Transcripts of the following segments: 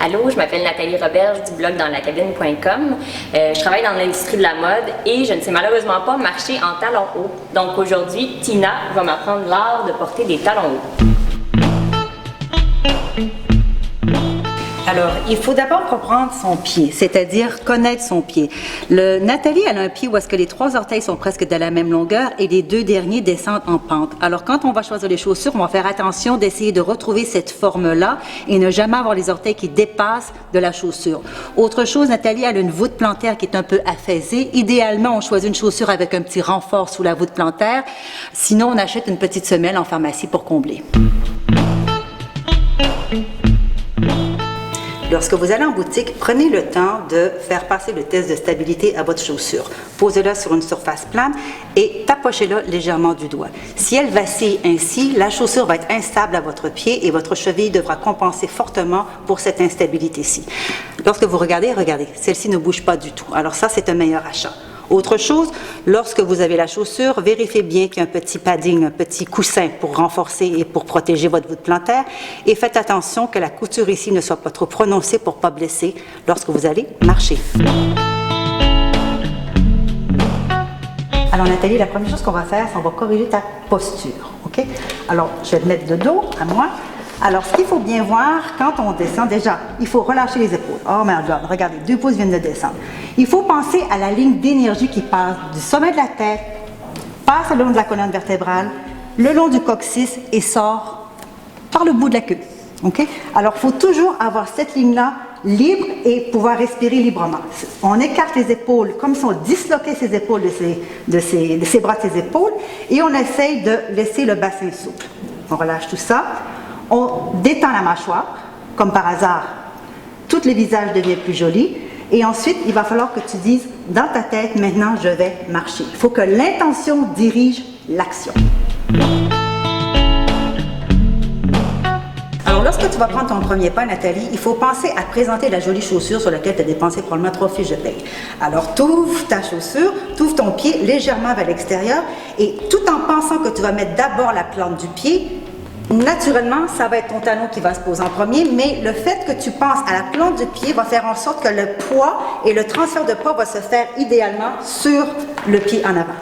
Allô, je m'appelle Nathalie Roberge du blog danslacabine.com. Je travaille dans l'industrie de la mode et je ne sais malheureusement pas marcher en talons hauts. Donc aujourd'hui, Tina va m'apprendre l'art de porter des talons hauts. Alors, il faut d'abord comprendre son pied, c'est-à-dire connaître son pied. Nathalie, elle a un pied où est-ce que les 3 orteils sont presque de la même longueur et les 2 derniers descendent en pente. Alors, quand on va choisir les chaussures, on va faire attention d'essayer de retrouver cette forme-là et ne jamais avoir les orteils qui dépassent de la chaussure. Autre chose, Nathalie, elle a une voûte plantaire qui est un peu affaissée. Idéalement, on choisit une chaussure avec un petit renfort sous la voûte plantaire. Sinon, on achète une petite semelle en pharmacie pour combler. Lorsque vous allez en boutique, prenez le temps de faire passer le test de stabilité à votre chaussure. Posez-la sur une surface plane et tapochez-la légèrement du doigt. Si elle vacille ainsi, la chaussure va être instable à votre pied et votre cheville devra compenser fortement pour cette instabilité-ci. Lorsque vous regardez, celle-ci ne bouge pas du tout. Alors ça, c'est un meilleur achat. Autre chose, lorsque vous avez la chaussure, vérifiez bien qu'il y a un petit padding, un petit coussin pour renforcer et pour protéger votre voûte plantaire. Et faites attention que la couture ici ne soit pas trop prononcée pour ne pas blesser lorsque vous allez marcher. Alors Nathalie, la première chose qu'on va faire, c'est qu'on va corriger ta posture. OK? Alors, je vais te mettre de dos à moi. Alors, ce qu'il faut bien voir, quand on descend, déjà, il faut relâcher les épaules. Oh my God, regardez, 2 pouces viennent de descendre. Il faut penser à la ligne d'énergie qui passe du sommet de la tête, passe le long de la colonne vertébrale, le long du coccyx et sort par le bout de la queue. OK? Alors, il faut toujours avoir cette ligne-là libre et pouvoir respirer librement. On écarte les épaules, comme si on disloquait ses épaules de ses bras de ses épaules, et on essaye de laisser le bassin souple. On relâche tout ça. On détend la mâchoire, comme par hasard, tout le visage devient plus joli. Et ensuite, il va falloir que tu dises, dans ta tête, maintenant, je vais marcher. Il faut que l'intention dirige l'action. Alors, lorsque tu vas prendre ton premier pas, Nathalie, il faut penser à présenter la jolie chaussure sur laquelle tu as dépensé probablement 3 fiches de paye. Alors, tu ouvres ta chaussure, tu ouvres ton pied légèrement vers l'extérieur et tout en pensant que tu vas mettre d'abord la plante du pied, naturellement, ça va être ton talon qui va se poser en premier, mais le fait que tu penses à la plante du pied va faire en sorte que le poids et le transfert de poids va se faire idéalement sur le pied en avant.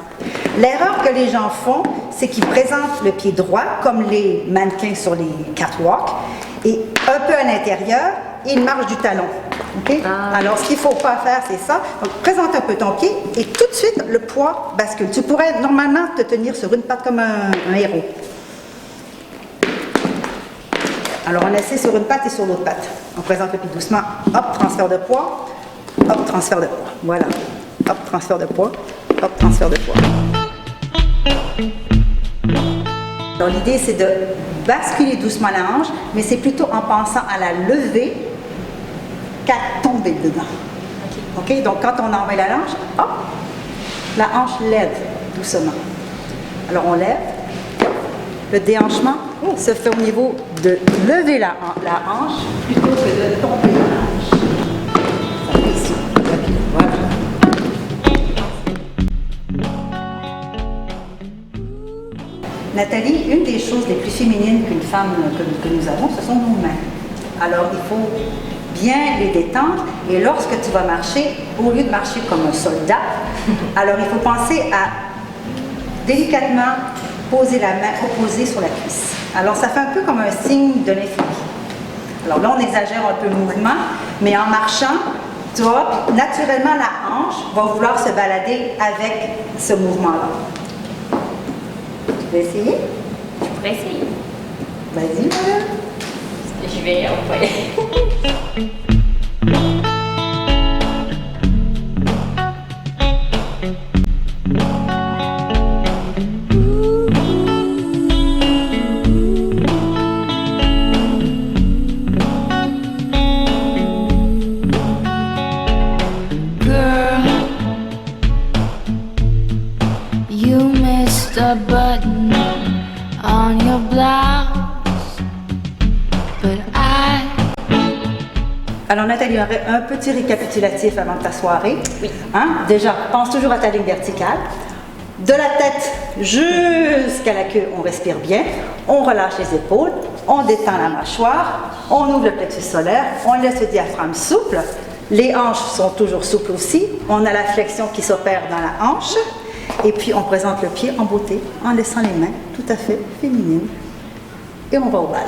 L'erreur que les gens font, c'est qu'ils présentent le pied droit, comme les mannequins sur les catwalks, et un peu à l'intérieur, ils marchent du talon. Okay? Alors, ce qu'il ne faut pas faire, c'est ça. Donc, présente un peu ton pied et tout de suite, le poids bascule. Tu pourrais normalement te tenir sur une patte comme un héros. Alors, on essaie sur une patte et sur l'autre patte. On présente le pied doucement. Hop, transfert de poids. Hop, transfert de poids. Voilà. Hop, transfert de poids. Hop, transfert de poids. Alors, l'idée, c'est de basculer doucement la hanche, mais c'est plutôt en pensant à la lever qu'à tomber dedans. OK? Donc, quand on enlève la hanche, hop, la hanche lève doucement. Alors, on lève. Le déhanchement se fait au niveau de lever la hanche plutôt que de tomber la hanche. Ça fait ici. Voilà. Nathalie, une des choses les plus féminines qu'une femme que nous avons, ce sont nos mains. Alors, il faut bien les détendre et lorsque tu vas marcher, au lieu de marcher comme un soldat, alors il faut penser à délicatement poser la main opposée sur la cuisse. Alors, ça fait un peu comme un signe de l'infini. Alors là, on exagère un peu le mouvement, mais en marchant, tu vois, naturellement, la hanche va vouloir se balader avec ce mouvement-là. Tu veux essayer? Je pourrais essayer. Vas-y, madame. Je vais, on va y aller. A button on your blouse, but Alors Nathalie, un petit récapitulatif avant ta soirée. Oui. Hein? Déjà, pense toujours à ta ligne verticale. De la tête jusqu'à la queue, on respire bien, on relâche les épaules, on détend la mâchoire, on ouvre le plexus solaire, on laisse le diaphragme souple, les hanches sont toujours souples aussi, on a la flexion qui s'opère dans la hanche, et puis on présente le pied en beauté, en laissant les mains tout à fait féminines, et on va au bal.